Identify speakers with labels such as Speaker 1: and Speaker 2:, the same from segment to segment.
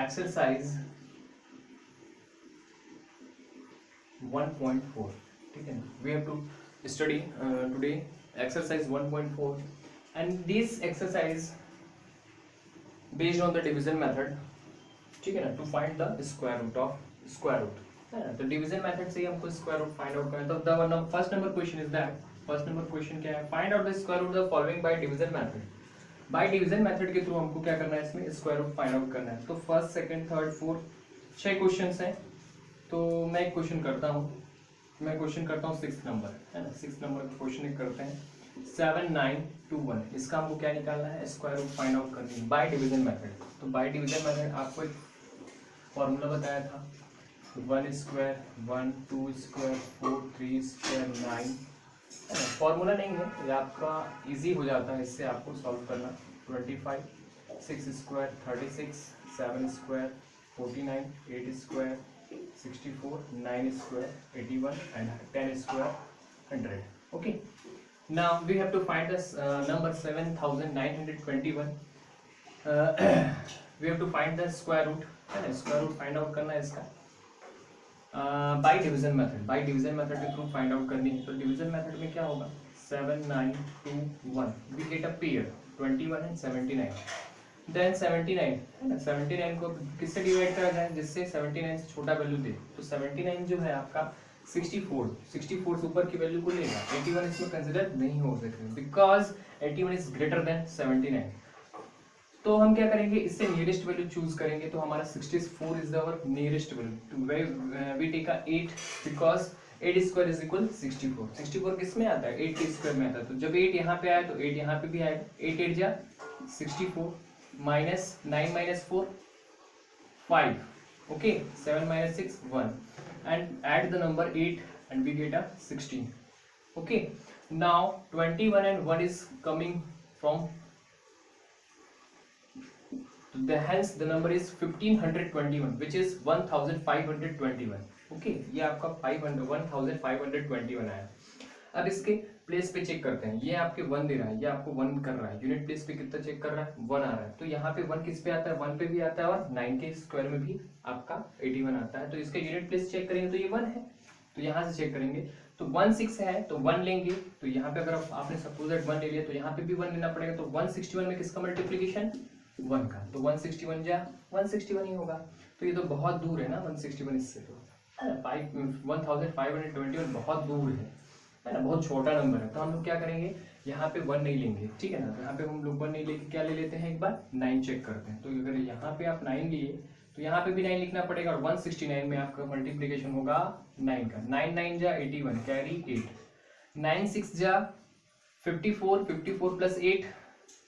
Speaker 1: Exercise 1.4, ठीक है ना. We have to study today exercise 1.4 and this exercise based on the division method, ठीक है ना, to find the square root of square root, है ना. तो डिवीजन मेथड से ही हमको स्क्वायर रूट फाइंड आउट करना है. तो the first number question is that, first number question क्या है, find out the square root of following by division method. By division method के थ्रू हमको क्या करना है, इसमें स्क्वायर रूट फाइंड आउट करना है. तो first, second, third, fourth 6 questions हैं. तो मैं एक क्वेश्चन करता हूँ, मैं क्वेश्चन करता हूँ 6 नंबर, है ना. 6 नंबर का क्वेश्चन करते हैं. 7 9 2 1, इसका हमको क्या निकालना है, स्क्वायर रूट फाइंड आउट करनी है बाय डिवीजन मेथड. तो बाय डिवीजन मेथड आपको एक फॉर्मूला बताया था, 1 स्क्वायर 1 2 स्क्वायर 4 3 स्क्वायर 9. फॉर्मूला नहीं है, ये आपका इजी हो जाता है इससे आपको सॉल्व करना. 25 6 square 36 7 square 49 8 square 64 9 square 81 and 10 square 100. Okay, now we have to find this number 7921. We have to find the square root, है ना. स्क्वायर रूट फाइंड आउट करना है इसका bye division method, by division method के through find out करनी है. तो division method में क्या होगा, 7 9 2 1, we get a pair 21 and 79. Then 79, है ना, 79 को किससे डिवाइड करा जाए जिससे 79 से छोटा वैल्यू दे. तो 79 जो है आपका 64 से ऊपर की वैल्यू को लेगा. 81 इसमें कंसिडर नहीं हो सकते बिकॉज 81 इज ग्रेटर देन 79. तो हम क्या करेंगे, इससे नियरेस्ट वैल्यू चूज करेंगे. तो हमारा 64 is our nearest value. We take 8 because 8 square is equal 64. 64 किस में आता है, 8 के स्क्वायर में आता है. तो जब 8 यहाँ पे आया तो 8 यहाँ पे भी आएगा. 8 8 जा 64 minus 9 minus 4 5. Okay, 7 minus 6 1 and add the number 8 and we get a 16. Okay, now 21 and 1 is coming from, hence the number is 1521 which is 1521. Okay, ये आपका 1521 आया. अब इसके प्लेस पे चेक करते हैं. ये आपके 1 दे रहा है, ये आपको 1 कर रहा है. यूनिट प्लेस पे कितना चेक कर रहा है, 1 आ रहा है. तो यहाँ पे 1 किस पे आता है, 1 पे भी आता है और 9 के स्क्वायर में भी आपका 81 आता है. तो इसका यूनिट प्लेस चेक करेंगे तो ये 1 है. तो यहाँ से चेक करेंगे तो 1 6 है तो 1 लेंगे. तो यहाँ पे अगर आपने सपोज 1 ले लिया तो यहाँ पे भी 1 लेना पड़ेगा. तो 161 में किसका मल्टीप्लीकेशन, 1 का. तो 161 जा 161 ही होगा. तो ये तो बहुत दूर है ना 161 इससे. तो 1521 बहुत दूर है ना, बहुत छोटा नंबर है. तो हम लोग क्या करेंगे, यहाँ पे 1 नहीं लेंगे, ठीक है ना. तो यहाँ पे हम लोग 1 नहीं लेके क्या ले लेते हैं, एक बार 9 चेक करते हैं. तो अगर यहाँ पे आप 9 लिए तो यहाँ पे भी 9 लिखना पड़ेगा. और 169 में आपका मल्टीप्लीकेशन होगा 9 का. 9 9 जा 81 कैरी 8. 9 6 जा 54 54 plus 8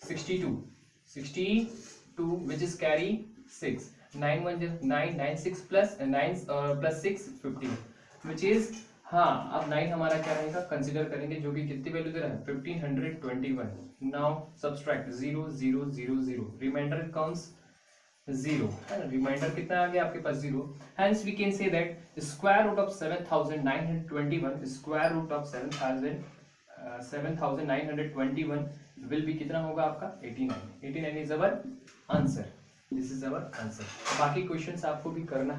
Speaker 1: 62 which is carry 6. 9 1 9 9 6 plus 9 plus 6 15 which is, हाँ अब 9 हमारा क्या रहेगा, कंसीडर करेंगे जो कि कितनी वैल्यू दे रहा है 1521. नाउ सब्सट्रैक्ट 0 0 0 0, रिमाइंडर कम्स 0, है ना. रिमाइंडर कितना आ गया आपके पास 0. Hence we can say that square root of 7921, square root of 7921 will be कितना होगा आपका 89. 89 is our answer. This is our answer. बाकी क्वेश्चंस आपको भी करना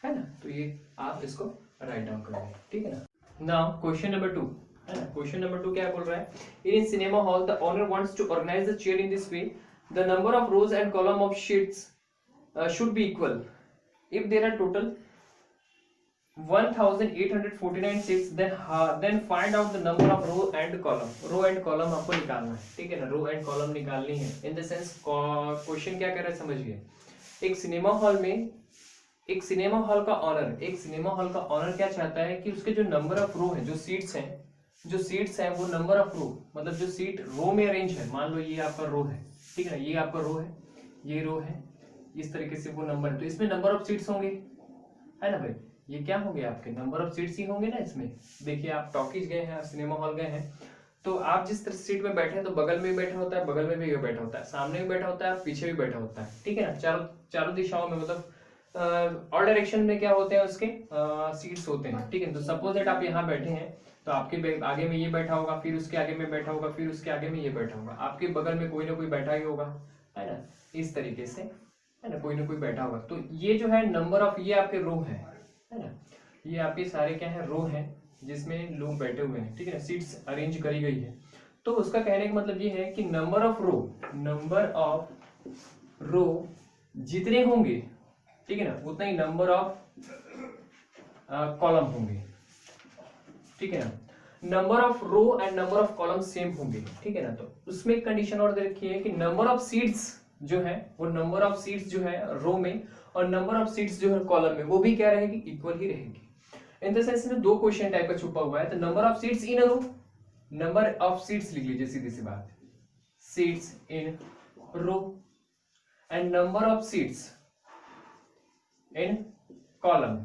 Speaker 1: है ना. तो ये आप इसको राइट डाउन करेंगे, ठीक है ना. नाउ क्वेश्चन नंबर 2, है ना. क्वेश्चन नंबर 2 क्या बोल रहा है, in cinema hall the owner wants to organize the chair in this way. The number of rows and column of seats should be equal. If there are total 1849 seats, then find out the number of row and column. Row and column आपको निकालना है, ठीक है ना. रो and column निकालनी है. In the sense question क्या कह रहा है समझिए. एक सिनेमा हॉल में एक सिनेमा हॉल का ऑनर क्या चाहता है कि उसके जो नंबर ऑफ रो है, जो सीट्स हैं वो नंबर ऑफ रो, मतलब जो सीट रो में अरेंज है. मान लो ये आपका रो है, ठीक है ना, ये आपका रो है, ये रो है, इस तरीके से वो नंबर है. तो इसमें नंबर ऑफ सीट्स होंगे, है ना भाई. ये क्या होंगे आपके नंबर ऑफ सीट्स ही होंगे ना इसमें. देखिए आप टॉकीज गए हैं, सिनेमा हॉल गए हैं, तो आप जिस तरह सीट में बैठे हैं तो बगल में भी बैठा होता है, बगल में भी बैठा होता है, सामने भी बैठा होता है, पीछे भी बैठा होता है, ठीक है ना. चारों दिशाओं में, मतलब ऑल डायरेक्शन में क्या होते हैं उसके सीट्स होते हैं, ठीक है. तो सपोज दैट आप यहाँ बैठे हैं तो आपके आगे में ये बैठा होगा, फिर उसके आगे में बैठा होगा, फिर उसके आगे में ये बैठा होगा, आपके बगल में कोई ना कोई बैठा ही होगा, है ना. इस तरीके से है ना कोई बैठा होगा। तो ये जो है नंबर ऑफ, ये आपके रो है ना, ये आपके सारे क्या है रो हैं जिसमें लोग बैठे हुए हैं, ठीक है ना, सीट्स अरेंज करी गई है। तो उसका कहने का मतलब ये है कि नंबर ऑफ रो जितने होंगे, ठीक है ना, उतना ही नंबर ऑफ कॉलम होंगे, ठीक है ना। Number of row and number of column same होंगे, ठीक है ना। तो उसमें एक कंडीशन और दे रखी है कि नंबर ऑफ सीट्स जो है वो नंबर ऑफ सीट्स जो है रो में और नंबर ऑफ सीट्स जो है कॉलम में वो भी क्या रहेगी, इक्वल ही रहेगी। इन द सेंस में दो क्वेश्चन टाइप का छुपा हुआ है। तो number of seats in a row, number of seats लिख लीजिए सीधी सी बात, seats in row and number of seats in column,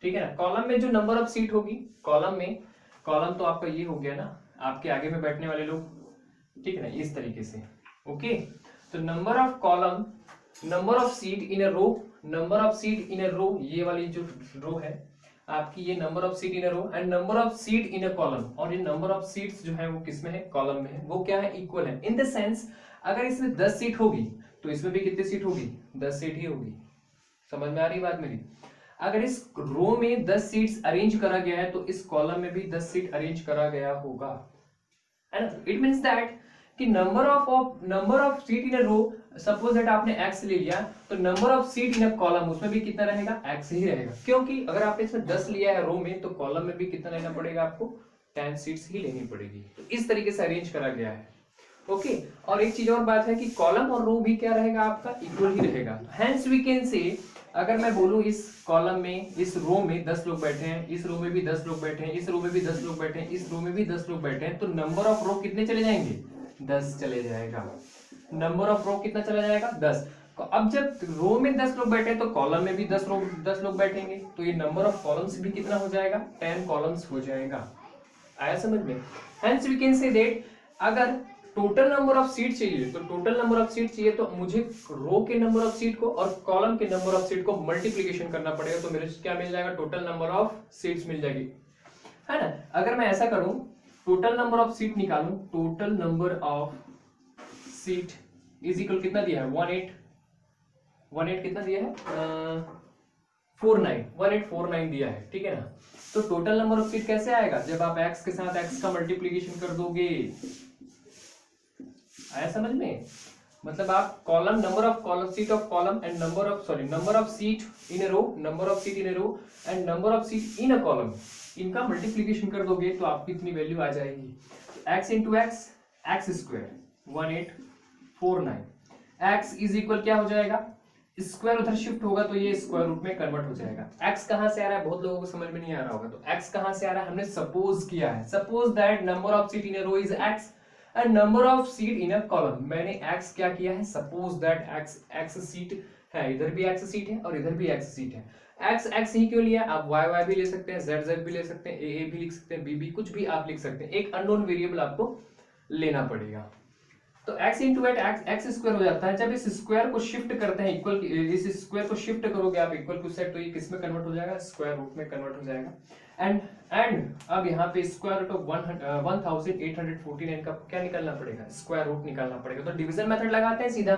Speaker 1: ठीक है ना। कॉलम में जो नंबर ऑफ सीट होगी, कॉलम तो आपका ये हो गया ना, आपके आगे में बैठने वाले लोग, ठीक है ना, इस तरीके से। ओके, तो number of column, number of seat in a row, number of seat in a row, ये वाली जो रो है आपकी, ये number of seat in a row and number of seat in a column, और ये नंबर ऑफ सीट्स जो है वो किसमें है, कॉलम में है, वो क्या है, इक्वल है। इन द सेंस अगर इसमें 10 सीट होगी तो इसमें भी कितनी सीट होगी, 10 सीट ही होगी। समझ में आ रही बात मेरी। अगर इस रो में 10 सीट्स अरेंज करा गया है तो इस कॉलम में भी 10 सीट अरेंज करा गया होगा, एंड इट मींस दैट कि number of seat in a row, suppose that आपने x ले लिया, तो number of seat in a column उसमें भी कितना रहेगा, x ही रहेगा, क्योंकि अगर आपने इसमें 10 लिया है रो में तो कॉलम में भी कितना लेना पड़ेगा आपको, 10 सीट्स ही लेनी पड़ेगी। तो इस तरीके से अरेंज करा गया है। ओके, और एक चीज और बात है कि कॉलम और रो भी क्या रहेगा आपका, इक्वल ही रहेगा। हेंस वी कैन से, अगर मैं बोलूं इस कॉलम में, इस रो में 10 लोग बैठे हैं, इस रो में भी 10 लोग बैठे हैं, इस रो में भी 10 लोग बैठे हैं, इस रो में भी 10 लोग बैठे हैं, तो नंबर ऑफ रो कितने चले जाएंगे, 10 चले जाएगा। नंबर ऑफ रो कितना चला जाएगा, 10। अब जब रो में 10 लोग बैठे तो कॉलम में भी 10 लोग बैठेंगे, तो ये नंबर ऑफ कॉलम्स भी कितना हो जाएगा, 10 कॉलम्स हो जाएगा। आया समझ में। Hence we can say that अगर टोटल नंबर ऑफ सीट चाहिए, तो टोटल नंबर ऑफ सीट चाहिए तो मुझे रो के नंबर ऑफ सीट को और कॉलम के नंबर ऑफ सीट को मल्टीप्लिकेशन करना पड़ेगा, तो मेरे क्या मिल जाएगा, टोटल नंबर ऑफ सीट्स मिल जाएगी, है ना। अगर मैं ऐसा करूं, टोटल नंबर ऑफ सीट निकालूं, total number of seat is equal कितना दिया है, 18 कितना दिया है, 1849 दिया है, ठीक है ना। तो टोटल नंबर ऑफ सीट कैसे आएगा, जब आप x के साथ x का मल्टीप्लिकेशन कर दोगे। आया समझ में। मतलब आप column, number of column, seat of column and number of seat in a row, number of seat in a row and number of seat in a column, इनका मल्टीप्लिकेशन कर दोगे तो आपकी इतनी वैल्यू आ जाएगी, x into x, x square 1849, x is equal क्या हो जाएगा, स्क्वायर उधर शिफ्ट होगा तो ये स्क्वायर रूट में कन्वर्ट हो जाएगा। x कहां से आ रहा है, बहुत लोगों को समझ में नहीं आ रहा होगा। तो x कहां से आ रहा है, हमने सपोज किया है, suppose that number of seat in a row is x and number of seat in a column. मैंने x क्या किया है, सपोज दैट x सीट है, इधर भी x सीट है और इधर भी x सीट है। x ही क्यों लिया, आप y भी ले सकते हैं, z भी ले सकते हैं, a भी लिख सकते हैं, b कुछ भी आप लिख सकते हैं, एक अननोन वेरिएबल आपको लेना पड़ेगा। तो x इंटू एक्स स्क्वायर हो जाता है। जब इस स्क्वायर को शिफ्ट करते हैं इक्वल, इस स्क्वायर को शिफ्ट करोगे आप इक्वल टू सेट, तो ये किस में कन्वर्ट हो जाएगा, स्क्वायर रूट में कन्वर्ट हो जाएगा। एंड अब यहाँ पे स्क्वायर रूट ऑफ 1849 का क्या निकालना पड़ेगा, स्क्वायर रूट निकालना पड़ेगा। तो डिवीजन मेथड लगाते हैं सीधा,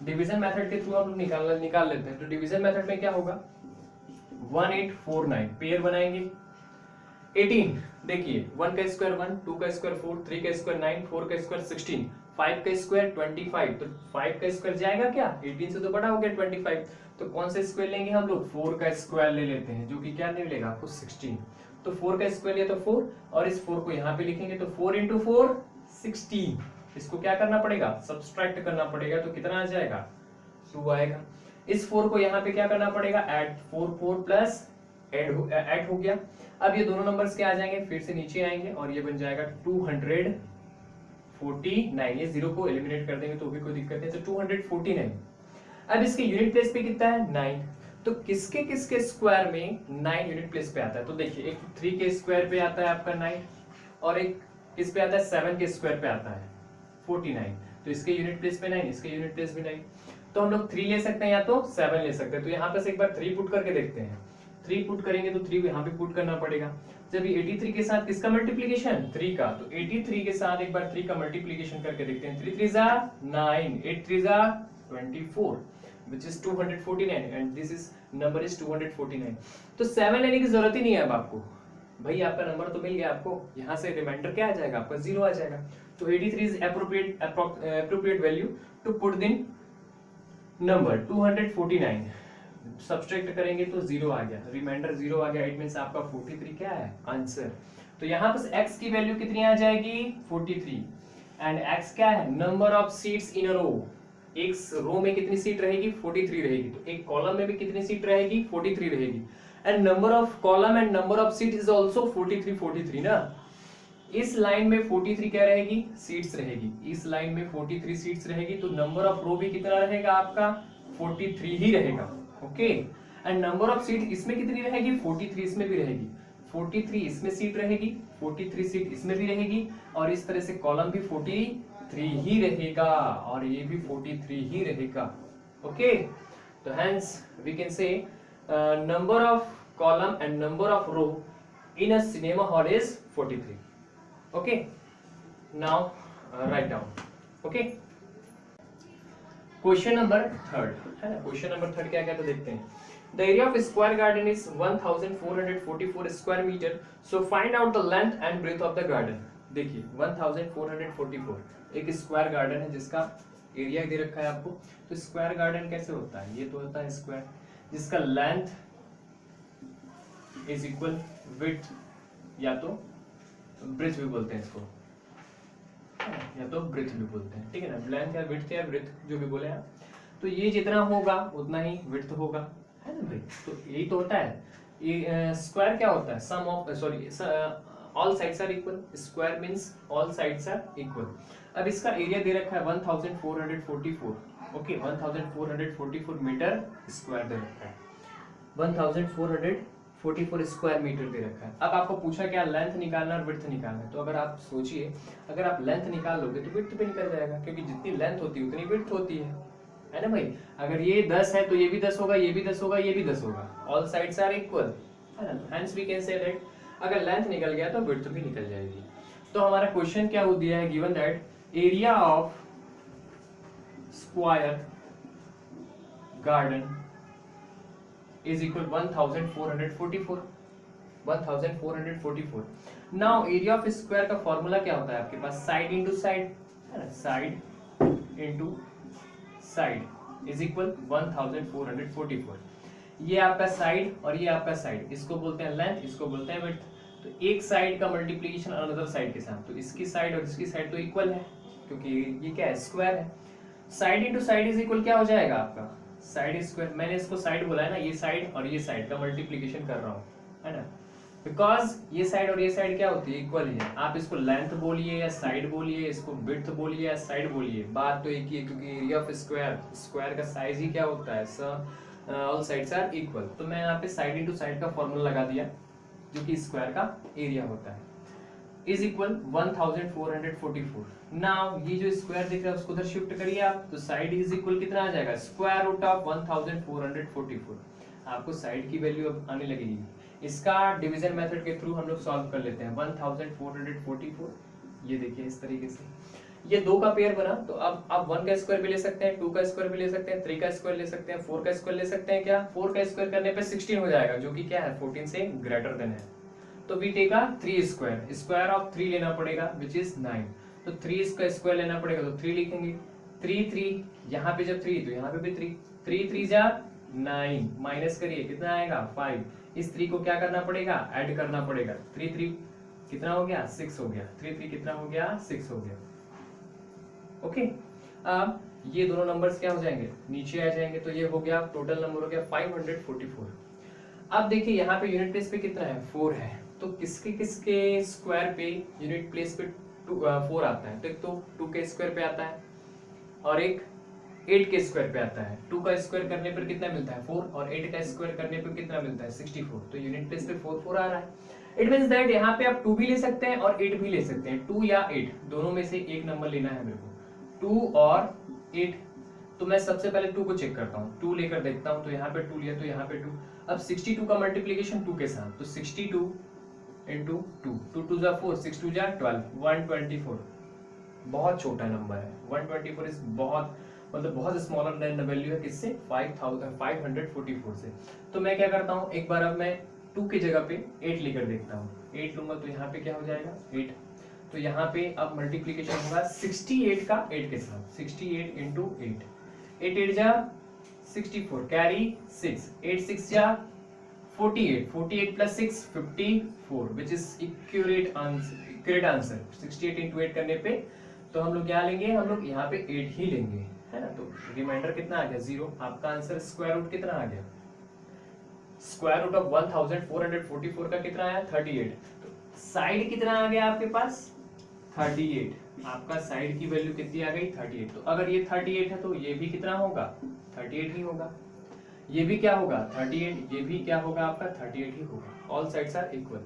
Speaker 1: डिवीजन मेथड के थ्रू हम निकाल लेते हैं। तो डिवीजन मेथड में क्या होगा, 1849 पेयर बनाएंगे, 18 देखिए, 1 का स्क्वायर 1, 2 का स्क्वायर 4, 3 का स्क्वायर 9, 4 का स्क्वायर 16, 5 का स्क्वायर 25, तो 5 का स्क्वायर जाएगा क्या, 18 से तो बड़ा हो गया 25, तो कौन सा स्क्वायर लेंगे हम लोग, 4 का स्क्वायर ले लेते हैं, जो कि क्या मिलेगा आपको 16। तो 4 का स्क्वायर लिया तो 4, और इस 4 को यहाँ पे लिखेंगे तो 4 इंटू 4 16, इसको क्या करना पड़ेगा, सब्सट्रैक्ट करना पड़ेगा, तो कितना आ जाएगा, 2 आएगा। इस 4 को यहाँ पे क्या करना पड़ेगा, ऐड 4 प्लस ऐड हो गया। अब ये दोनों नंबर्स क्या आ जाएंगे, फिर से नीचे आएंगे और ये बन जाएगा 249। ये 0 को एलिमिनेट कर देंगे तो भी कोई दिक्कत नहीं, तो 249। अब इसके यूनिट प्लेस पे कितना है, 9। तो किसके किसके स्क्वायर में 9 यूनिट प्लेस पे आता है, तो देखिए एक 3 के स्क्वायर पे आता है आपका 9, और एक किस पे आता है, 7 के स्क्वायर पे आता है 49। तो इसके यूनिट प्लेस पे 9, इसके यूनिट प्लेस भी 9। तो हम लोग 3 ले सकते हैं या तो 7 ले सकते हैं। तो यहाँ पे से एक बार 3 पुट करके देखते हैं, 3 पुट करेंगे तो 3 यहाँ पे पुट करना पड़ेगा। जब ये 83 के साथ किसका मल्टीप्लिकेशन, 3 का, तो 83 के साथ एक बार 3 का मल्टीप्लिकेशन करके देखते हैं। 3 3 जा 9, 8 3 जा 24 which is 249 and this is number is 249. तो 7 लेने की जरूरत ही नहीं है अब आपको, भाई आपका नंबर तो मिल गया आपको, यहाँ से रिमाइंडर क्या आ जाएगा आपका 0 आ जाएगा. तो 83 is appropriate value to put in number 249. Subtract करेंगे तो 0 आ गया, रिमाइंडर 0 आ गया, इट मींस आपका 43 क्या है आंसर. तो यहाँ पर x की वैल्यू कितनी आ जाएगी 43 एंड x क्या है number of seats in a रो. एक रो में कितनी सीट रहेगी 43 रहेगी, तो एक कॉलम में भी कितनी सीट रहेगी 43 रहेगी and number of column and number of seat is also 43 ना. इस लाइन में 43 क्या रहेगी सीट्स रहेगी, इस लाइन में 43 सीट्स रहेगी, तो नंबर ऑफ रो भी कितना रहेगा आपका 43 ही रहेगा. Okay and number of seat इसमें कितनी रहेगी 43 इसमें भी रहेगी, 43 इसमें सीट रहेगी, 43 सीट इसमें भी रहेगी और इस तरह से कॉलम भी 43 ही रहेगा और ये भी 43 ही रहेगा. ओके तो hence we can say number of column and number of row in a cinema hall is 43. Okay now write down. Okay question number 3 है ना. क्वेश्चन नंबर 3 क्या कहता है देखते हैं. The area of square garden is 1444 square meter, so find out the length and breadth of the garden. देखिए 1444 एक square garden है जिसका एरिया दे रखा है आपको. तो स्क्वायर गार्डन कैसे होता है, ये तो होता है स्क्वायर जिसका लेंथ इज इक्वल विड्थ या तो ब्रेथ भी बोलते हैं इसको, या तो ब्रेथ भी बोलते हैं, ठीक है ना. लेंथ या विड्थ या ब्रेथ जो भी बोले आप, तो ये जितना होगा उतना ही विड्थ होगा, है ना भाई. तो यही तो होता है. ये स्क्वायर क्या होता है sum of sorry all sides are equal. Square means all sides are equal. अब इसका एरिया दे रखा है 1444. ओके 1444 मीटर स्क्वायर दे रखा है, 1444 स्क्वायर मीटर दे रखा है. अब आपको पूछा क्या लेंथ निकालना और विड्थ निकालना है. तो अगर आप सोचिए अगर आप लेंथ निकाल लोगे तो विड्थ भी निकल जाएगा, क्योंकि जितनी लेंथ होती है उतनी विड्थ होती है ना भाई. अगर ये 10 है तो ये भी 10 होगा, ये भी 10 होगा, ये भी 10 होगा. ऑल साइड्स आर इक्वल, है ना. Hence we can say that अगर लेंथ निकल गया तो विड्थ भी निकल जाएगी. तो हमारा क्वेश्चन क्या हो दिया है given that area of square garden is equal 1444. Now area of square का फॉर्मूला क्या होता है आपके पास साइड इंटू साइड, है ना. Side into side is equal 1444. ये आपका साइड और ये आपका साइड, इसको बोलते हैं लेंथ, इसको बोलते हैं विड्थ. तो एक साइड का मल्टीप्लिकेशन अनदर साइड के साथ, तो इसकी साइड और इसकी साइड तो इक्वल है क्योंकि ये क्या है स्क्वायर है. Side into side is equal क्या हो जाएगा आपका साइड स्क्वायर. मैंने इसको साइड बोला है ना, ये साइड और ये साइड का मल्टीप्लिकेशन कर रहा हूँ, है ना. बिकॉज ये साइड और ये साइड क्या होती है इक्वल ही है. आप इसको लेंथ बोलिए या साइड बोलिए, इसको विड्थ बोलिए या साइड बोलिए, बात तो एक ही है क्योंकि एरिया ऑफ स्क्वायर का साइज ही क्या होता है ऑल साइड्स आर इक्वल. तो मैं यहाँ पे साइड इंटू साइड का फॉर्मूला लगा दिया जो कि स्क्वायर का एरिया होता है इज इक्वल 1444. नाउ ये जो स्क्वायर दिख रहा है उसको उधर शिफ्ट करिए आप, तो साइड इज इक्वल कितना आ जाएगा स्क्वायर रूट ऑफ 1444. आपको साइड की वैल्यू अब आने लगेगी. इसका डिवीजन मेथड के थ्रू हम लोग सॉल्व कर लेते हैं. 1444 ये देखिए इस तरीके से ये दो का पेयर बना, तो अब आप 1 का स्क्वायर भी ले सकते हैं, 2 का स्क्वायर भी ले सकते हैं, 3 का स्क्वायर ले सकते हैं, 4 का स्क्वायर ले सकते हैं. क्या 4 का स्क्वायर करने पे 16 हो जाएगा जो कि क्या है 14 से ग्रेटर देन है. तो we take 3 square, square of 3 लेना पड़ेगा विच इज 9. तो 3 का स्क्वायर लेना पड़ेगा तो 3 लिखेंगे. 3 यहाँ पे जब 3 तो यहाँ पे भी 3 3 जा 9 माइनस करिए कितना आएगा 5. इस 3 को क्या करना पड़ेगा ऐड करना पड़ेगा. 3 कितना हो गया 6 हो गया. 3 कितना हो गया 6 हो गया. ओके अब ये दोनों नंबर्स क्या हो जाएंगे नीचे आ जाएंगे. तो ये हो गया टोटल नंबर हो गया 544. अब देखिए यहाँ पे यूनिट प्लेस पे कितना है 4 है. तो किसके किसके स्क्वायर पे यूनिट प्लेस पे 4 आता है. तो एक तो 2 के स्क्वायर पे आता है और एक 8 के स्क्वायर पे आता है. 2 का स्क्वायर करने पर कितना मिलता है 4 और 8 का स्क्वायर करने पर कितना मिलता है 64. तो यूनिट प्लेस पे 4 4 आ रहा है. इट मींस दैट यहाँ पे आप 2 भी ले सकते हैं और 8 भी ले सकते हैं. 2 या 8 दोनों में से एक नंबर लेना है मेरे को. 2 और 8. तो मैं सबसे पहले 2 को चेक करता हूँ. 2 लेकर देखता हूँ. तो यहाँ पे 2 लिया तो यहाँ पे 2. अब 62 का मल्टीप्लिकेशन 2 के साथ. तो 62 इंटू 2 2 2 जा 4 6 2 जा 12 124. बहुत छोटा नंबर है 124 इज बहुत मतलब बहुत स्मॉलर देन द वैल्यू है किससे 544 से। तो मैं क्या करता हूँ, एक बार अब मैं 2 की जगह पे 8 लेकर देखता हूँ, 8 लूंगा तो यहाँ पे क्या हो जाएगा 8, तो यहाँ पे अब मल्टीप्लीकेशन होगा 68 का 8 के साथ, 68 इंटू 8, 8 8 जा 64 कैरी 6, 8 6 जा 48, 48 plus 6 54 which is accurate answer 68 into 8 करने पे तो हम लोग क्या लेंगे, हम लोग यहाँ पे 8 ही लेंगे, है ना। तो रिमाइंडर कितना आ गया 0। आपका आंसर स्क्वायर रूट कितना आ गया, स्क्वायर रूट ऑफ 1444 का कितना आया 38। तो साइड कितना आ गया आपके पास 38, आपका साइड की वैल्यू कितनी आ गई 38। तो अगर ये 38 है तो ये भी कितना होगा 38 ही होगा, ये भी क्या होगा 38, ये भी क्या होगा आपका 38 ही होगा। All sides are equal.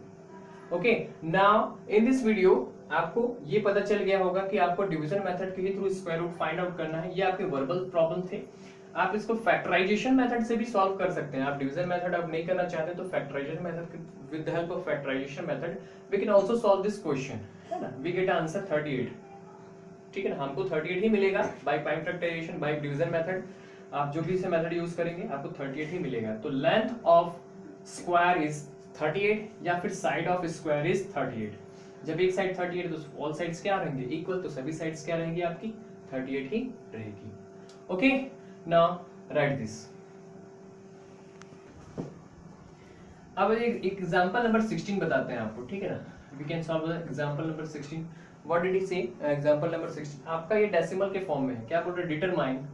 Speaker 1: Okay, now in this video आपको ये पता चल गया होगा कि आपको डिवीजन मेथड के through square root find out करना है। ये आपके वर्बल प्रॉब्लम थे, आप इसको फैक्टराइजेशन मेथड से भी सॉल्व कर सकते हैं। आप डिवीजन मेथड अब नहीं करना चाहते तो factorization method, with the help of factorization method we can also solve this question, है ना। वी गेट आंसर 38, ठीक है ना, हमको 38 ही मिलेगा by prime factorization, by division method. आप जो भी इसे मेथड यूज करेंगे आपको 38 ही मिलेगा। तो लेंथ ऑफ स्क्वायर इज 38 या फिर साइड ऑफ स्क्वायर इज 38। जब एक साइड 38 तो ऑल साइड्स क्या रहेंगे इक्वल, तो सभी साइड्स क्या रहेंगी आपकी 38 ही रहेगी। Okay, now right this. अब एक एग्जांपल नंबर 16 बताते हैं आपको, ठीक है ना। We can solve the example number 16। What did he say, example number 16 आपका ये डेसिमल के फॉर्म में है। क्या बोल रहे, determine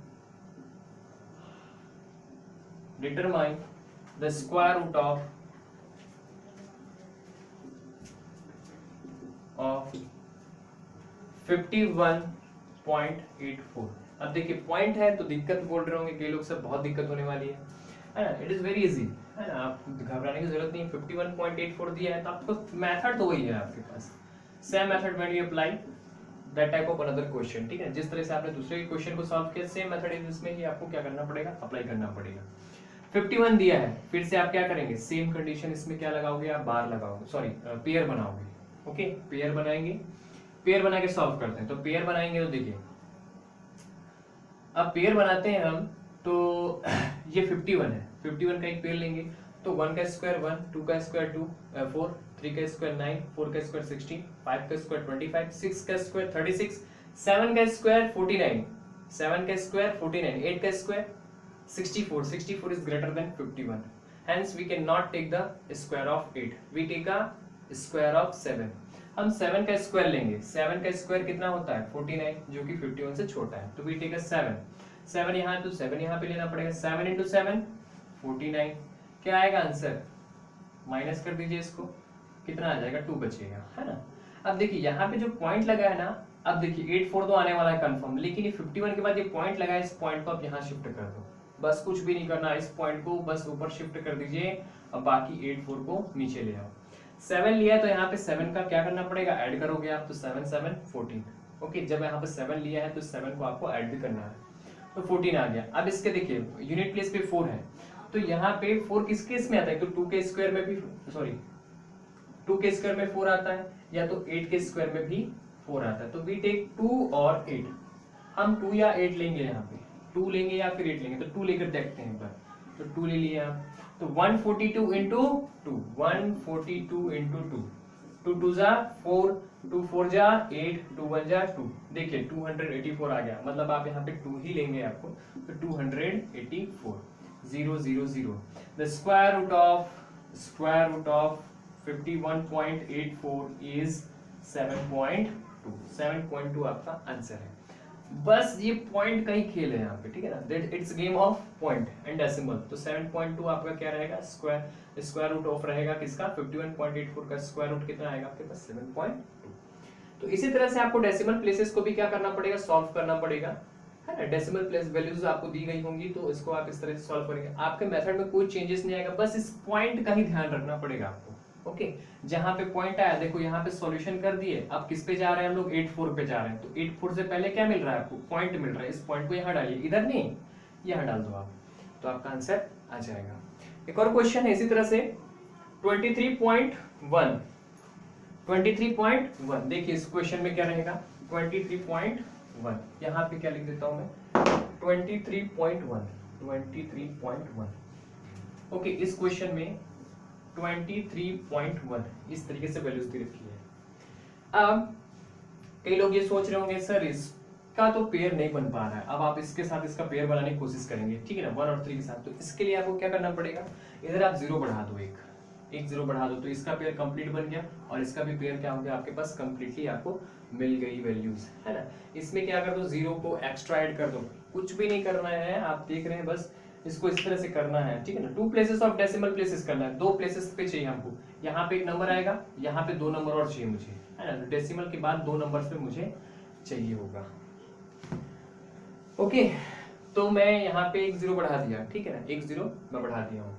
Speaker 1: the square root of 51.84। अब देखिए पॉइंट है तो दिक्कत बोल रहे होंगे कई लोग, सब बहुत दिक्कत होने वाली है ना। इट इज वेरी इजी, है ना, आप घबराने की जरूरत नहीं है। 51.84 दिया है तो आपको मेथड तो वही है आपके पास, same method when you apply that type of another question, ठीक है। जिस तरह से आपने दूसरे क्वेश्चन को सॉल्व किया सेम मेथड है, इसमें ही आपको क्या करना पड़ेगा, अप्लाई करना पड़ेगा। 51 दिया है, फिर से आप क्या करेंगे, सेम कंडीशन इसमें क्या लगाओगे, आप बार लगाओगे, सॉरी पेयर बनाओगे। ओके, पेयर बनाएंगे, पेयर बना के सॉल्व करते हैं। तो पेयर बनाएंगे तो देखिए अब पेयर बनाते हैं हम, तो ये 51 है, 51 का एक पेयर लेंगे तो 1 का स्क्वायर 1, 2 का स्क्वायर 2, 4, 3 का स्क्वायर 9, 4 का स्क्वायर 16, 5 का स्क्वायर 25, 6 का स्क्वायर 36, 7 का स्क्वायर 49, 7 का स्क्वायर 49, 8 का square 64, 64 is greater than 51, hence we cannot take the square of 8, we take a square of 7। हम 7 का स्क्वायर लेंगे, 7 का स्क्वायर कितना होता है 49, जो कि 51 से छोटा है, तो we take a 7, 7 यहाँ तो 7 यहाँ पे लेना पड़ेगा, 7 into 7 49, क्या आएगा आंसर, माइनस कर दीजिए इसको, कितना आ जाएगा 2 बचेगा, है ना। अब देखिए यहाँ पे जो पॉइंट लगा है ना, अब देखिए 84 तो आने वाला है कंफर्म, लेकिन ये 51 के बाद ये पॉइंट लगा है, इस पॉइंट को आप यहाँ शिफ्ट कर दो, बस कुछ भी नहीं करना, इस पॉइंट को बस ऊपर शिफ्ट कर दीजिए, अब बाकी 84 को नीचे ले आओ। 7 लिया तो यहाँ पे 7 का क्या करना पड़ेगा, ऐड करोगे आप, तो 7 7 14। ओके, जब यहाँ पे 7 लिया है तो 7 को आपको ऐड भी करना है, तो 14 आ गया। अब इसके देखिए यूनिट प्लेस पे 4 है, तो यहाँ पे 4 किस केस में आता है, तो 2 के स्क्वायर में भी, सॉरी 2 के स्क्वायर में 4 आता है, या तो 8 के स्क्वायर में भी 4 आता है। तो वी टेक 2 और 8, हम 2 या 8 लेंगे, यहाँ पे 2 लेंगे या फिर 8 लेंगे, तो 2 लेकर देखते हैं एक बार, तो 2 ले लिया आप, तो 142 इंटू 2, 142 इंटू 2, 2 2 जा 4, 2 4 जा 8, 2 1 जा 2, देखिए 284 आ गया, मतलब आप यहाँ पे 2 ही लेंगे आपको, तो 284, 0 0 0, the square root of 51.84 is 7.2, 7.2 आपका आंसर है। बस ये पॉइंट का ही खेल है यहाँ पे, ठीक है ना, that it's game of point and decimal. तो 7.2 आपका क्या रहेगा, स्क्वायर रूट ऑफ रहेगा किसका, 51.84 का स्क्वायर रूट कितना आएगा आपके पास 7.2। तो इसी तरह से आपको डेसिमल प्लेसेस को भी क्या करना पड़ेगा, सॉल्व करना पड़ेगा, है ना। डेसिमल प्लेस वैल्यूज आपको दी गई होंगी, तो इसको आप इस तरह से सॉल्व करेंगे, आपके मेथड में कोई चेंजेस नहीं आएगा, बस इस पॉइंट का ही ध्यान रखना पड़ेगा आपको। ओके, जहां पे पॉइंट आया, देखो यहाँ पे सॉल्यूशन कर दिए, अब किस पे जा रहे हैं हम लोग, 84 पे जा रहे हैं, तो 84 से पहले क्या मिल रहा है आपको, पॉइंट मिल रहा है, इस पॉइंट को यहाँ डालिए, इधर नहीं यहाँ डाल दो आप, तो आपका आंसर आ जाएगा। एक और क्वेश्चन है इसी तरह से 23.1, 23.1, देखिए इस क्वेश्चन में क्या रहेगा 23.1, यहाँ पे क्या लिख देता हूं मैं 23.1 23.1। ओके, इस क्वेश्चन में 23.1 इस तरीके से वैल्यूज दे रखी है। अब कई लोग ये सोच रहे होंगे सर इसका तो पेयर नहीं बन पा रहा है, अब आप इसके साथ इसका पेयर बनाने की कोशिश करेंगे, ठीक है ना, 1 और 3 के साथ। तो इसके लिए आपको क्या करना पड़ेगा, इधर आप 0 बढ़ा दो, एक 0 बढ़ा दो, तो इसका पेयर कंप्लीट बन गया और इसका भी पेयर क्या हो गया आपके पास, कंप्लीटली आपको मिल गई वैल्यूज, है ना। इसमें क्या कर दो, 0 को एक्स्ट्रा ऐड कर दो, कुछ भी नहीं करना है, आप देख रहे हैं, बस इसको इस तरह से करना है, ठीक है ना। 2 प्लेसेस ऑफ डेसिमल प्लेसेस करना है, 2 प्लेसेस पे चाहिए हमको, यहाँ पे एक नंबर आएगा, यहाँ पे 2 नंबर और चाहिए मुझे, है ना। डेसिमल के बाद 2 नंबर्स पे मुझे चाहिए होगा। ओके, तो मैं यहाँ पे एक 0 बढ़ा दिया, ठीक है ना, एक 0 मैं बढ़ा दिया हूँ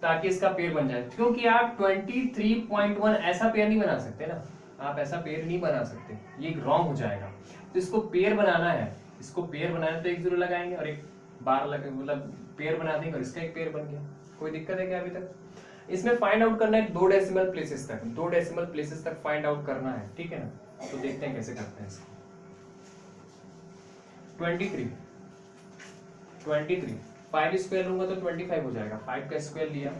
Speaker 1: ताकि इसका पेयर बन जाए, क्योंकि आप 23.1 ऐसा पेयर नहीं बना सकते ना, आप ऐसा पेयर नहीं बना सकते, ये रॉन्ग हो जाएगा। तो इसको पेयर बनाना है, इसको पेयर बनाना है तो एक 0 लगाएंगे और एक बार मतलब पेयर बना देंगे और इसका एक पेयर बन गया। कोई दिक्कत है क्या अभी तक? इसमें फाइंड आउट करना है 2 डेसिमल प्लेसेस तक, 2 डेसिमल प्लेसेस तक फाइंड आउट करना है, ठीक है ना। तो देखते हैं कैसे करते हैं इसको। 23 5 स्क्वायर लूंगा तो 25 हो जाएगा, 5 का स्क्वायर लिया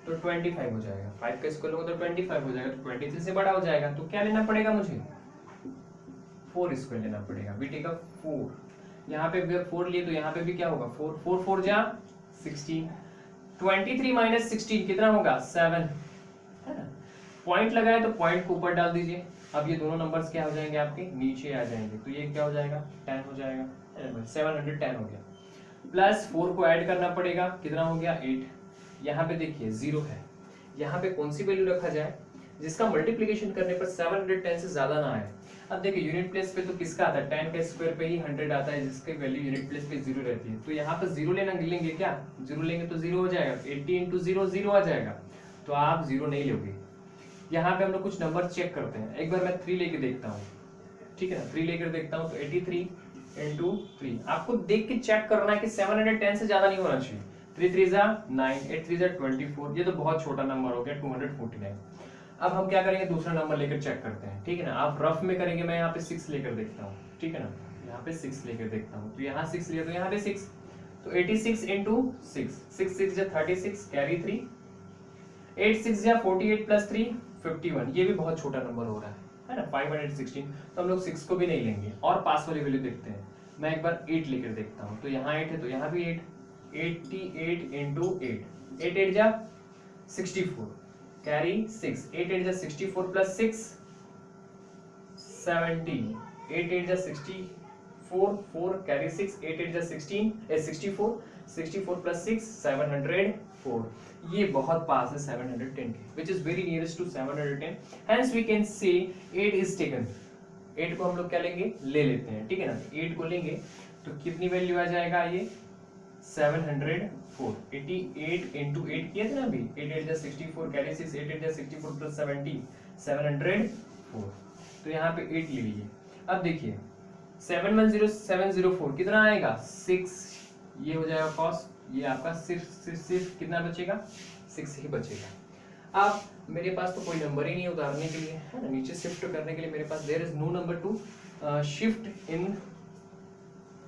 Speaker 1: तो 25 हो जाएगा, 5 का स्क्वायर लूंगा तो 25 हो जाएगा, तो 23 से बड़ा हो जाएगा, तो क्या लेना पड़ेगा मुझे, 4 स्क्वायर लेना पड़ेगा। बी टेक 4, यहाँ पे 4 लिए तो यहाँ पे भी क्या होगा, 4 4 जा 16, 23 माइनस 16 कितना होगा, 7, है ना। पॉइंट लगाए तो पॉइंट को ऊपर डाल दीजिए, अब ये दोनों नंबर्स क्या हो जाएंगे आपके, नीचे आ जाएंगे, तो ये क्या हो जाएगा, 10 हो जाएगा, 710 हो गया। प्लस 4 को ऐड करना पड़ेगा, कितना हो गया, 8। यहाँ पे देखिए 0 है, यहाँ पे कौन सी वैल्यू रखा जाए जिसका मल्टीप्लिकेशन करने पर 710 से ज्यादा ना आए। अब देखिए यूनिट प्लेस पे तो किसका आता है, 10 का स्क्वायर पे ही 100 आता है, जिसकी वैल्यू यूनिट प्लेस पे 0 रहती है। तो यहाँ पर 0 लेंगे क्या, 0 लेंगे तो 0 हो जाएगा, 80 इंटू 0 0 आ जाएगा, तो आप 0 नहीं लोगे। यहाँ पे हम लोग कुछ नंबर चेक करते हैं, एक बार मैं 3 लेके देखता हूँ, ठीक है ना, 3 लेकर देखता हूँ, तो 83 इंटू 3 आपको देख के चेक करना है कि 710 से ज्यादा नहीं होना चाहिए। 3 3 जा 9, 8 3 जा 24, ये तो बहुत छोटा नंबर हो गया, 249। अब हम क्या करेंगे, दूसरा नंबर लेकर चेक करते हैं, ठीक है ना। आप रफ में करेंगे, मैं यहाँ पे 6 लेकर देखता हूँ, ठीक है ना, यहाँ पे 6 लेकर देखता हूँ, तो यहाँ 6 लिया तो यहाँ पे 6, तो 86 इंटू 6, 6 6 जा 36, कैरी 3, 8 6 जा 48 प्लस 3 51, ये भी बहुत छोटा नंबर हो रहा है ना, 516। तो हम लोग 6 को भी नहीं लेंगे और पास वाली वैल्यू देखते हैं। मैं एक बार 8 लेकर देखता हूँ, तो यहाँ 8 है तो यहाँ भी 8, 88 इंटू 8, 8 8 जा 64, कैरी 6, 8 8 जा 64 प्लस 6 70, 8 8 जा 64, 4 कैरी 6, 8 8 जा 64, 64 प्लस 6 704, ये बहुत पास है 710 के, which is very nearest to 710, hence we can say 8 is taken। 8 को हम लोग क्या लेंगे, ले लेते हैं, ठीक है ना। 8 को लेंगे तो कितनी वैल्यू आ जाएगा, ये 704, 88 इंटू 8 किया था ना अभी, 8 8 जा 64 कैरी 6, 8 8 जा 64 प्लस 70 704, तो यहाँ पे 8 ले लीजिए। अब देखिए 710704 कितना आएगा, 6, ये हो जाएगा कॉस, ये आपका सिर्फ कितना बचेगा, 6 ही बचेगा। अब मेरे पास तो कोई नंबर ही नहीं है उतारने के लिए, है ना, नीचे शिफ्ट करने के लिए मेरे पास there is no number to shift in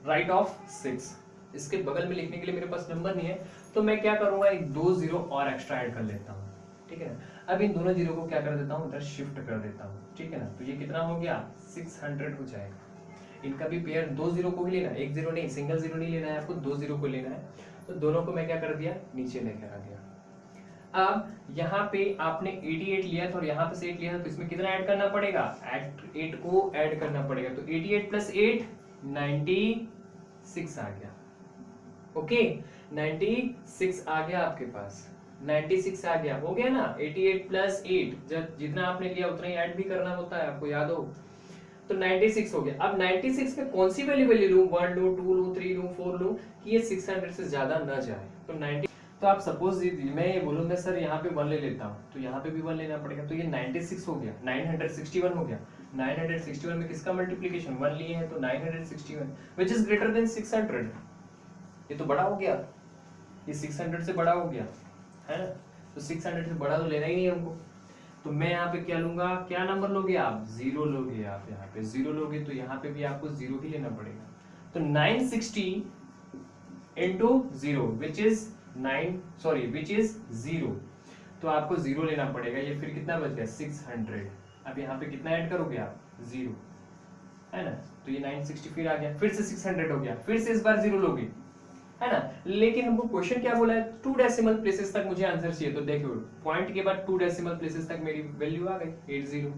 Speaker 1: right of 6, इसके बगल में लिखने के लिए मेरे पास नंबर नहीं है, तो मैं क्या करूंगा, एक 2 0 और एक्स्ट्रा ऐड कर लेता हूँ, ठीक है ना। अब इन दोनों 0 को क्या कर देता हूँ, इधर शिफ्ट कर देता हूँ, ठीक है ना, तो ये कितना हो गया, 600 हो जाएगा। इनका भी पेयर 2 0 को ही लेना है, एक 0 नहीं, सिंगल 0 नहीं लेना है आपको, 2 0 को लेना है, तो दोनों को मैं क्या कर दिया, नीचे लेकर आ गया। अब यहाँ पे आपने 88 लिया था और यहाँ पे से 8 लिया था, तो इसमें कितना ऐड करना पड़ेगा, 8 को ऐड करना पड़ेगा, तो 88 प्लस 8 96 आ गया। ओके, 96 आ गया आपके पास, 96 आ गया, हो गया ना। 88 प्लस 8, जब जितना आपने लिया उतना ही ऐड भी करना होता है, आपको याद हो, तो 96 हो गया। अब 96 में कौन सी वैल्यू लूं, 1 लूं, 2 लूं, 3 लूं, 4 लूं कि ये 600 से ज्यादा न जाए, तो 90, तो आप सपोज मैं ये बोलूंगा सर यहाँ पे 1 ले लेता हूँ, तो यहाँ पे भी 1 लेना पड़ेगा, तो ये 96 हो गया, 961 हो गया। 961 में किसका मल्टीप्लिकेशन 1 लिए हैं, तो 961 व्हिच इज ग्रेटर देन 600, ये तो बड़ा हो गया, ये 600 से बड़ा हो गया, है ना, तो 600 से बड़ा तो लेना ही नहीं हमको, तो मैं यहाँ पे क्या लूंगा, क्या नंबर लोगे आप, 0 लोगे, आप यहाँ पे 0 लोगे, तो यहाँ पे भी आपको 0 ही लेना पड़ेगा। तो 960 इंटू 0 विच इज 0, तो आपको 0 लेना पड़ेगा। ये फिर कितना बच गया 600। अब यहाँ पे कितना ऐड करोगे आप 0, है ना, तो ये 960 फिर आ गया, फिर से 600 हो गया, फिर से इस बार 0 लोगे, है ना। लेकिन हमको क्वेश्चन क्या बोला है, 2 डेसिमल प्लेसेस तक मुझे आंसर चाहिए। तो देखो पॉइंट के बाद 2 डेसिमल प्लेसेस तक मेरी वैल्यू आ गई 80।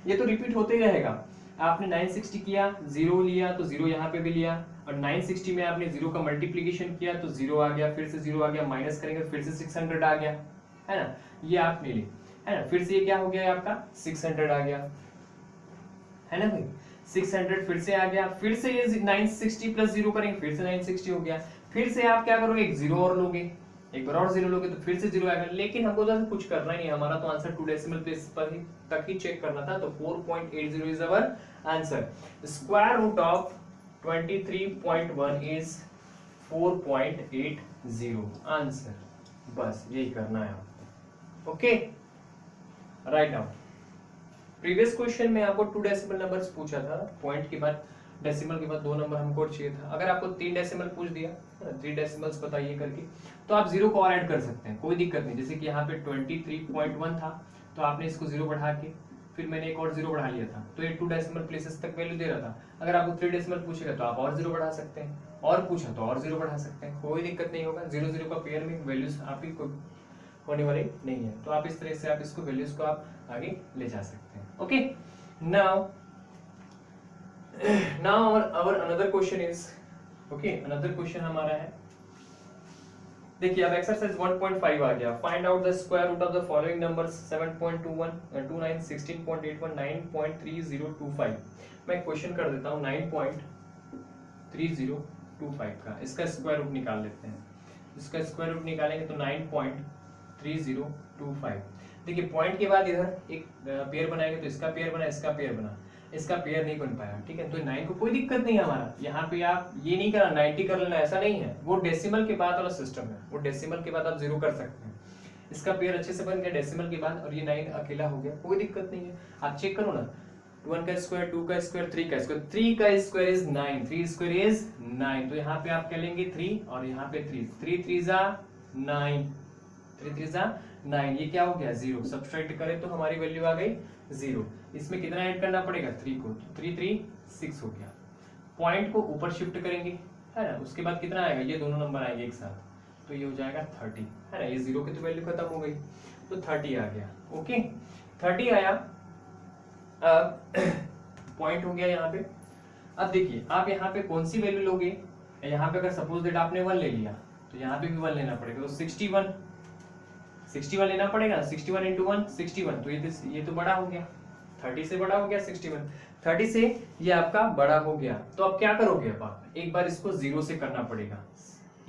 Speaker 1: ये तो रिपीट होते ही रहेगा। आपने 960 किया, 0 लिया तो 0 यहाँ पे भी लिया, और 960 में आपने 0 का मल्टीप्लीकेशन किया तो 0 आ गया, फिर से 0 आ गया, माइनस करेंगे फिर से 600 आ गया, है ना, ये आपने ली, है ना। फिर से ये क्या हो गया आपका 600 आ गया, है ना भाई, 600 फिर से आ गया, फिर से ये 960 प्लस 0 करेंगे, फिर से 960 हो गया, फिर से आप क्या करोगे एक 0 और लोगे, एक बार और 0 लोगे तो फिर से 0 आएगा। लेकिन हमको तो कुछ करना ही नहीं, हमारा तो आंसर 2 डेसिमल प्लेस पर ही तक ही चेक करना था। तो 4.80 is our answer. Square root of 23.1 is 4.80 answer. बस यही करना है आपको। Okay, right now previous question में आपको 2 डेसिमल नंबर्स पूछा था, पॉइंट के बाद डेसिमल के बाद 2 नंबर हमको चाहिए था। अगर आपको 3 डेसिमल पूछ दिया, 3 डेसिमल्स बताइए करके, तो आप 0 को और ऐड कर सकते हैं, कोई दिक्कत नहीं। जैसे कि यहाँ पे 23.1 था, तो आपने इसको 0 बढ़ा के फिर मैंने एक और 0 बढ़ा लिया था, तो ये 2 डेसिमल प्लेसेस तक वैल्यू दे रहा था। अगर आपको 3 डेसिमल पूछेगा तो आप और 0 बढ़ा सकते हैं, और पूछा तो और 0 बढ़ा सकते हैं, कोई दिक्कत नहीं होगा। 0 0 का पेयर में वैल्यूज आप ही को होने वाली नहीं है। तो आप इस तरह से आप इसको वैल्यूज को आप आगे ले जा सकते हैं। Okay, now our another question is, okay, another question हमारा है, देखिए अब एक्सरसाइज 1.5 आ गया। Find out the square root of the following numbers 7.21 29 16.81 9.3025। मैं क्वेश्चन कर देता हूँ 9.3025 का, इसका स्क्वायर रूट निकाल लेते हैं। इसका स्क्वायर रूट निकालेंगे तो 9.3025। देखिए पॉइंट के बाद इधर एक पेयर बनाएंगे तो इसका पेयर बना, इसका पेयर बना, इसका पेयर नहीं बन पाया, ठीक है। तो 9 को कोई दिक्कत नहीं है हमारा, यहाँ पे आप ये नहीं करना 90 कर लेना, ऐसा नहीं है। वो डेसिमल के बाद वाला सिस्टम है, वो डेसिमल के बाद आप 0 कर सकते हैं। इसका पेयर अच्छे से बन गया डेसिमल के बाद, और ये 9 अकेला हो गया, कोई दिक्कत नहीं है। आप चेक करो ना, 1 का स्क्वायर, 2 का स्क्वायर, 3 का स्क्वायर, 3 का स्क्वायर इज 9, 3 स्क्वायर इज 9। तो यहाँ पे आप क्या लेंगे 3 और यहाँ पे 3, 3 3 जा 9, 3 3 जा 9, ये क्या हो गया 0। सब्सट्रैक्ट करें तो हमारी वैल्यू आ गई 0। इसमें कितना ऐड करना पड़ेगा 3 को, तो 3 3 6 हो गया। पॉइंट को ऊपर शिफ्ट करेंगे, है ना, उसके बाद कितना आएगा, ये दोनों नंबर आएंगे एक साथ, तो ये हो जाएगा 30, है ना। ये 0 की तो वैल्यू खत्म हो गई, तो 30 आ गया। ओके, 30 आया, पॉइंट हो गया यहाँ पे। अब देखिए आप यहाँ पे कौन सी वैल्यू लोगे, यहाँ पे अगर सपोज दैट आपने 1 ले लिया तो यहाँ पे भी 1 लेना पड़ेगा, तो 61 लेना पड़ेगा। 61 इंटू 1 61, तो ये तो बड़ा हो गया, 30 से बड़ा हो गया 61, 30 से ये आपका बड़ा हो गया। तो अब क्या करोगे, अब आप एक बार इसको 0 से करना पड़ेगा,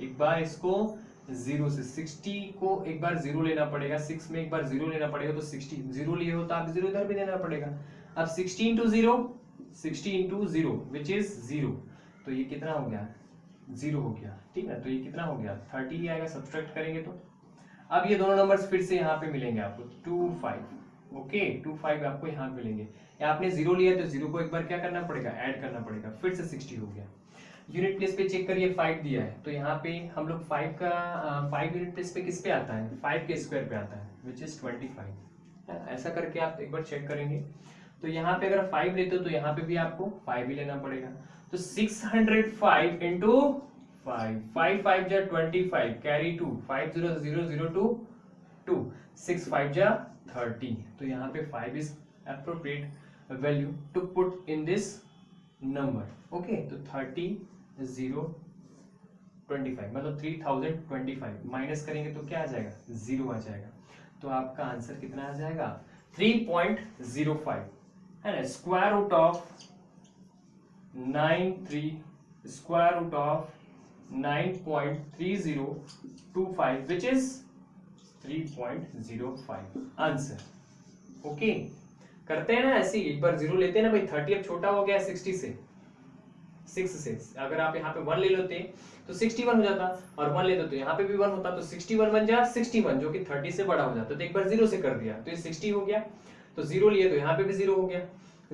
Speaker 1: एक बार इसको 0 से, 60 को एक बार 0 लेना पड़ेगा, 6 में एक बार 0 लेना पड़ेगा, तो 60 0 लिए हो तो आप 0 इधर भी लेना पड़ेगा। अब 60 इंटू 0 विच इज 0, तो ये कितना हो गया 0 हो गया, ठीक है। तो ये कितना हो गया 30 ही आएगा, सब्सट्रैक्ट करेंगे तो। अब ये दोनों नंबर्स फिर से यहाँ पे मिलेंगे आपको 25, ओके 25 आपको यहाँ मिलेंगे। आपने 0 लिया तो 0 को एक बार क्या करना पड़ेगा, ऐड करना पड़ेगा, फिर से 60 हो गया। यूनिट प्लेस पे चेक करिए 5 दिया है, तो यहाँ पे हम लोग 5 यूनिट प्लेस पे किस पे आता है, 5 के स्क्वायर पे आता है, विच इज 25। ऐसा करके आप एक बार चेक करेंगे। तो यहाँ पे अगर 5 लेते हो तो यहाँ पे भी आपको 5 ही लेना पड़ेगा। तो 605 इंटू 5, 5 5 जा 25, कैरी 2, 5 0 0 0 2 2, 6 5 जा 30। तो यहाँ पे 5 is appropriate value to put in this number, okay। तो 30 0 25 मतलब 3025, माइनस करेंगे तो क्या आ जाएगा 0 आ जाएगा। तो आपका आंसर कितना आ जाएगा 3.05, है ना। Square root of 9.3025 which is 3.05 answer. Okay, करते हैं ना ऐसे ही, एक बार 0 लेते हैं ना भाई, 30 अब छोटा हो गया 60 से, 6 से अगर आप यहाँ पे 1 ले लेते तो 61 हो जाता, और 1 लेते तो यहाँ पे भी 1 होता, तो 61 बन जा 61, जो कि 30 से बड़ा हो जाता। तो एक बार 0 से कर दिया तो ये 60 हो गया, तो 0 लिए तो यहाँ पे भी 0 हो गया,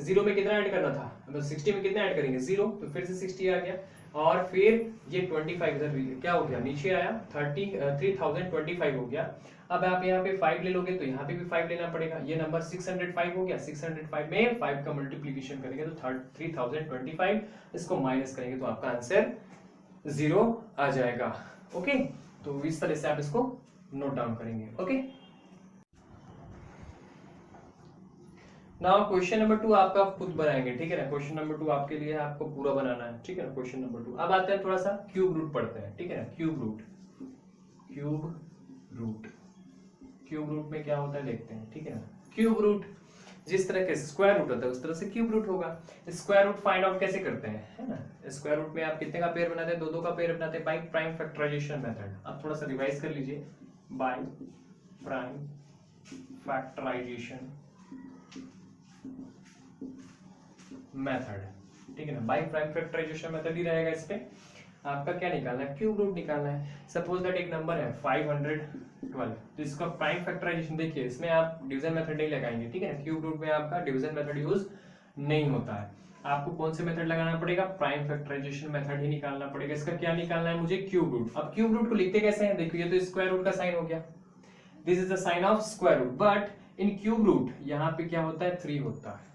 Speaker 1: 0 में कितना ऐड करना था, मतलब 60 में कितना ऐड करेंगे 0, तो फिर से 60 आ गया, और फिर ये 25 इधर क्या हो गया नीचे आया, 3025 हो गया। अब आप यहाँ पे 5 ले लोगे तो यहाँ पे भी 5 लेना पड़ेगा, ये नंबर 605 हो गया, 605 में 5 का मल्टीप्लीकेशन करेंगे तो 3025, इसको माइनस करेंगे तो आपका आंसर 0 आ जाएगा। ओके, तो इस तरह से आप इसको नोट डाउन करेंगे। ओके, नाउ क्वेश्चन नंबर 2 आपका खुद बनाएंगे, ठीक है ना। क्वेश्चन नंबर 2 आपके लिए आपको पूरा बनाना है, ठीक है ना। क्वेश्चन नंबर 2 अब आते हैं थोड़ा सा क्यूब रूट पढ़ते हैं, ठीक है ना। क्यूब रूट में क्या होता है देखते हैं, ठीक है ना। क्यूब रूट जिस तरह के स्क्वायर रूट होता है उस तरह से क्यूब रूट होगा। स्क्वायर रूट फाइंड आउट कैसे करते हैं, है ना। स्क्वायर रूट में आप कितने का पेयर बनाते हैं, दो का पेयर बनाते हैं बाय प्राइम फैक्टराइजेशन मेथड। आप थोड़ा सा रिवाइज कर लीजिए, बाय प्राइम फैक्टराइजेशन मेथड, ठीक है ना। बाय प्राइम फैक्टराइजेशन मेथड ही रहेगा। इस पे आपका क्या निकालना है, क्यूब रूट निकालना है। सपोज दैट एक नंबर है 512, तो इसका प्राइम फैक्टराइजेशन देखिए, इसमें आप डिवीजन मेथड नहीं लगाएंगे, ठीक है ना। क्यूब रूट में आपका डिवीजन मेथड यूज नहीं होता है। आपको कौन से मेथड लगाना पड़ेगा, प्राइम फैक्टराइजेशन मेथड ही निकालना पड़ेगा। इसका क्या निकालना है मुझे, क्यूब रूट। अब क्यूब रूट को लिखते कैसे हैं, देखिए ये तो स्क्वायर रूट का साइन हो गया, this is the sign of square root, but in cube root यहाँ पे क्या होता है 3 होता है।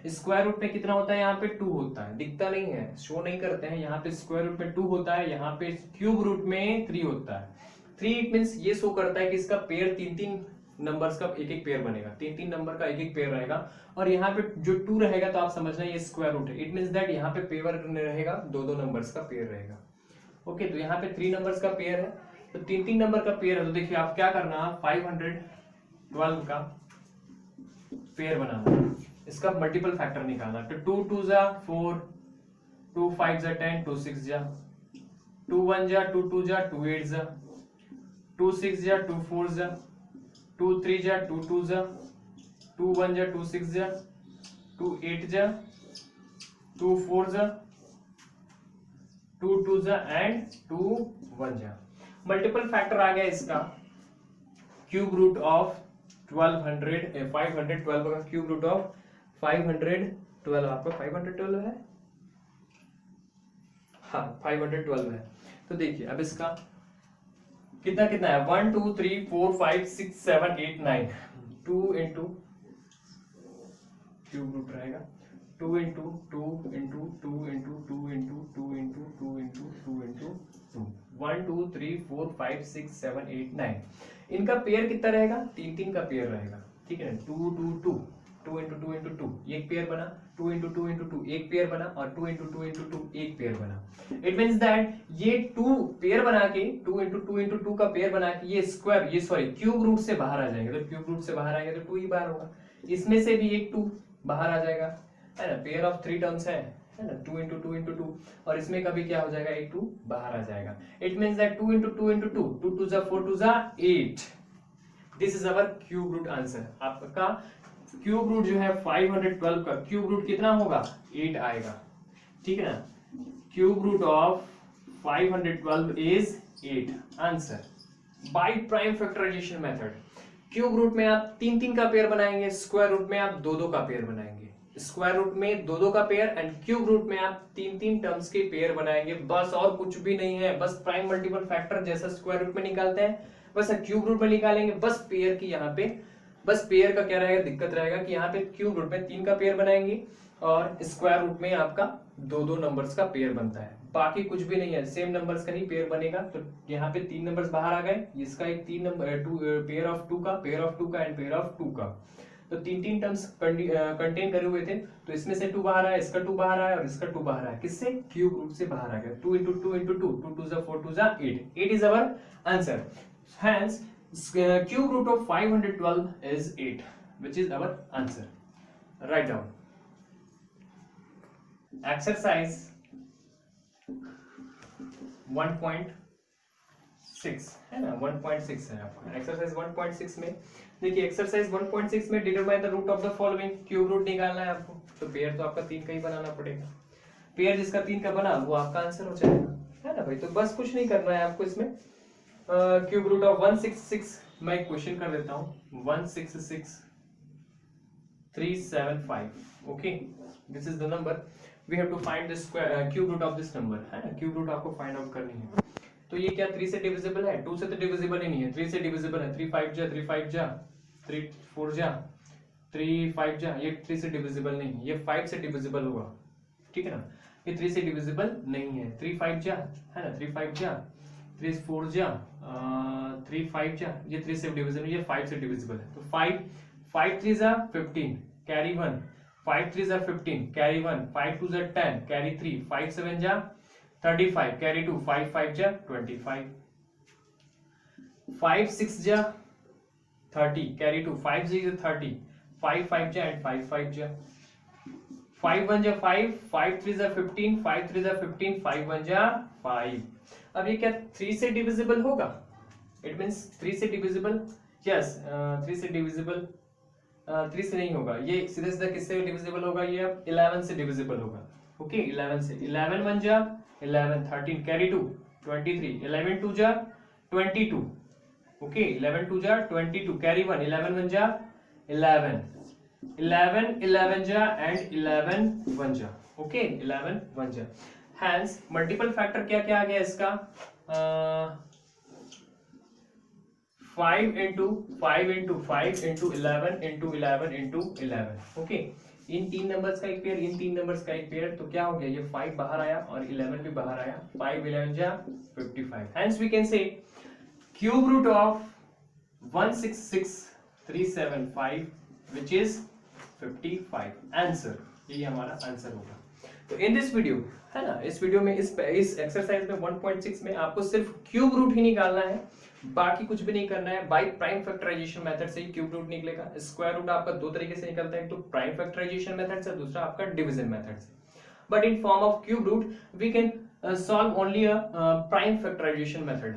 Speaker 1: स्क्वायर रूट में कितना होता है, यहाँ पे 2 होता है, दिखता नहीं है, शो नहीं करते हैं। यहाँ पे स्क्वायर रूट में 2 होता है, यहाँ पे क्यूब रूट में 3 होता है। 3 इट मींस ये शो करता है कि इसका पेयर 3 नंबर्स का एक पेयर बनेगा, 3 नंबर का एक पेयर रहेगा। और यहाँ पे जो 2 रहेगा तो आप समझना ये स्क्वायर रूट है, इट मींस दैट यहाँ पे पेयर रहेगा 2 नंबर्स का पेयर रहेगा। ओके, तो यहाँ पे 3 नंबर्स का पेयर है, तो 3 नंबर का पेयर है। तो देखिए आप क्या करना, 512 का पेयर बनाना, इसका मल्टीपल फैक्टर निकालना। तो 2 2 जा 4, 2 5 जा 10, 2 6 जा 2 1 जा 2 2 जा 2 8 जा 2 6 जा 2 4 जा 2 3 जा 2 2 जा 2 1 जा 2 6 जा 2 8 जा 2 4 जा 2 2 जा एंड 2 1 जा। मल्टीपल फैक्टर आ गया इसका। क्यूब रूट ऑफ 512 का क्यूब रूट ऑफ 512, आपका 512 है, हाँ 512 है। तो देखिए अब इसका कितना कितना है, 1 2 3 4 5 6 7 8 9, 2 इंटू क्यूब रूट रहेगा 2 into 2 into 2 into 2 into 2 into 2 into 2 into 2, 1 2 3 4 5 6 7 8 9। इनका पेयर कितना रहेगा, 3 का पेयर रहेगा, ठीक है ना। 2 2 2 2 इंटू 2 इंटू 2 एक पेयर बना, 2 इंटू 2 इंटू 2 एक पेयर बना, और 2 इंटू 2 इंटू 2 एक पेयर बना। इट मींस दैट ये 2 पेयर बना के 2 इंटू 2 इंटू 2 का पेयर बना के ये सॉरी क्यूब रूट से बाहर आ जाएंगे। तो क्यूब रूट से बाहर आएंगे तो 2 ही बाहर होगा, इसमें से भी एक 2 बाहर आ जाएगा, है ना। पेयर ऑफ 3 टर्म्स है ना, 2 इंटू 2 इंटू 2, और इसमें कभी क्या हो जाएगा, एक 2 बाहर आ जाएगा। It means that 2 into 2 into 2, 2 2 जा 4 2 जा 8। This is our cube root answer. आपका क्यूब रूट जो है 512 का क्यूब रूट कितना होगा, 8 आएगा, ठीक है ना। Cube root of 512 is 8 answer by prime factorization method. Cube root में आप 3 का पेयर बनाएंगे, स्क्वायर रूट में आप 2 का पेयर बनाएंगे। स्क्वायर रूट में 2 का पेयर एंड क्यूब रूट में आप 3 टर्म्स के पेयर बनाएंगे, बस और कुछ भी नहीं है। बस प्राइम मल्टीपल फैक्टर जैसा स्क्वायर रूट में निकालते हैं बस क्यूब रूट में निकालेंगे। बस पेयर की यहाँ पे बस पेयर का क्या रहेगा, दिक्कत रहेगा कि यहाँ पे क्यूब रूट में 3 का पेयर बनाएंगे और स्क्वायर रूट में आपका 2 नंबर्स का पेयर बनता है, बाकी कुछ भी नहीं है। सेम नंबर्स का ही पेयर बनेगा। तो यहाँ पे 3 नंबर्स बाहर आ गए, इसका एक 3 नंबर पेयर ऑफ 2 का एंड पेयर ऑफ 2 का। तो 3 टर्म्स कंटेन करे हुए थे, तो इसमें से 2 बाहर आया, इसका 2 बाहर आया और इसका 2 बाहर आया। किससे, क्यूब रूट से बाहर आ गया। 2 इंटू 2 इंटू 2, 2 2 जा 4 2 जा 8 is our answer. Hence, cube root of 512 is 8, which is our answer. Write down. Exercise 1.6 है ना, 1.6 है आपका। एक्सरसाइज 1.6 में देखिए, एक्सरसाइज 1.6 में determine the root of the following. Cube root निकालना है आपको, तो पेयर तो आपका 3 का ही बनाना पड़ेगा। पेयर जिसका 3 का बना वो आपका आंसर हो जाएगा, है ना भाई। तो बस कुछ नहीं करना है आपको इसमें। क्यूब रूट ऑफ 166 मैं एक क्वेश्चन कर देता हूं। 166 375. Okay, this is the number, we have to find the square cube root of this number, है ना, क्यूब रूट आपको फाइंड आउट करनी है। तो ये क्या 3 से डिविजिबल है? 2 से तो डिविजिबल ही नहीं है, 3 से डिविजिबल है। 3 5 जा, 3 5 जा, 3 4 जा, 3 5 जा, ये 3 से डिविजिबल नहीं है, ये 5 से डिविजिबल होगा, ठीक है ना, ये 3 से डिविजिबल नहीं है। 3 5 जा, है ना, 3 5 जा, 3 4 जा, 3 5 जा, ये 3 से डिविजिबल, ये 5 से डिविजिबल है। तो 5 5 3 जा 15, कैरी 1, 5 3 जा 15, कैरी 1, 5 2 जा 10, कैरी 3, 5 7 जा 35, कैरी 2, 5 5 जा 25, 5 6 जा 30, कैरी 2, 5 6 जा 30, 5 5 जा एंड 5 5 जा, 5 1 जा 5, 5 3 जा 15, 5 3 जा 15, 5 1 जा 5। अब ये क्या 3 से डिविजिबल होगा? इट मींस 3 से डिविजिबल, यस, 3 से डिविजिबल, 3 से नहीं होगा, ये सीधा सीधा किससे डिविजिबल होगा? ये अब 11 से डिविजिबल होगा। ओके, 11 से, 11 1 जा 11, 13, कैरी 2, 23, 11 2 जा 22, ओके, 11 2 जा 22, कैरी 1, 11 1 जा 11, 11 11 जा एंड 11 1 जा, ओके, 11 1 जा। हैंस मल्टीपल फैक्टर क्या क्या आ गया इसका? 5 into 5 into 5 into 11 into 11 into 11, okay, इन तीन नंबर्स का एक पेयर, इन तीन नंबर्स का एक पेयर, तो क्या हो गया? ये 5 बाहर आया और 11 भी बाहर आया, 5 11 जा 55। Hence we can say cube root of 166375 which is 55, answer, यही हमारा आंसर होगा। तो इन दिस वीडियो, है ना, इस वीडियो में इस एक्सरसाइज में 1.6 में आपको सिर्फ क्यूब रूट ही निकालना है, बाकी कुछ भी नहीं करना है। बाय प्राइम फैक्टराइजेशन मेथड से ही क्यूब रूट निकलेगा। स्क्वायर रूट आपका दो तरीके से निकलता है, एक तो प्राइम फैक्टराइजेशन मेथड से, दूसरा आपका डिवीजन मेथड से। But in form of cube root we can solve only a prime factorization method,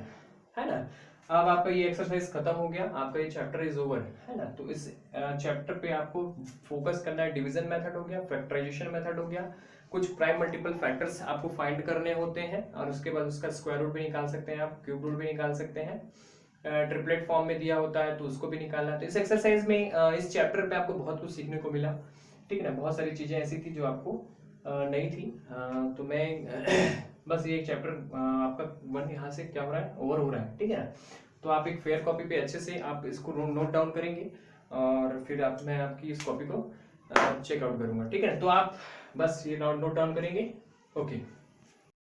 Speaker 1: है ना। अब आपका ये एक्सरसाइज खत्म हो गया, आपका ये चैप्टर इज ओवर, है ना। तो इस चैप्टर पे आपको फोकस करना है। डिवीजन मेथड हो गया, फैक्टराइजेशन मेथड हो गया, कुछ प्राइम मल्टीपल फैक्टर्स आपको फाइंड करने होते हैं और उसके बाद उसका स्क्वायर रूट भी निकाल सकते हैं, आप क्यूब रूट भी निकाल सकते हैं। ट्रिपलेट फॉर्म में दिया होता है तो उसको भी निकालना है। तो इस एक्सरसाइज में इस चैप्टर पे आपको बहुत कुछ सीखने को मिला, ठीक है ना। बहुत सारी चीजें ऐसी थी जो आपको नहीं थी, तो मैं बस ये चैप्टर आपका 1 यहाँ से क्या हो रहा है, ओवर हो रहा है, ठीक है ना। तो आप एक फेयर कॉपी पे अच्छे से आप इसको नोट डाउन करेंगे और फिर मैं आपकी इस कॉपी को चेकआउट करूंगा, ठीक है। तो आप बस ये नोट डाउन करेंगे, ओके।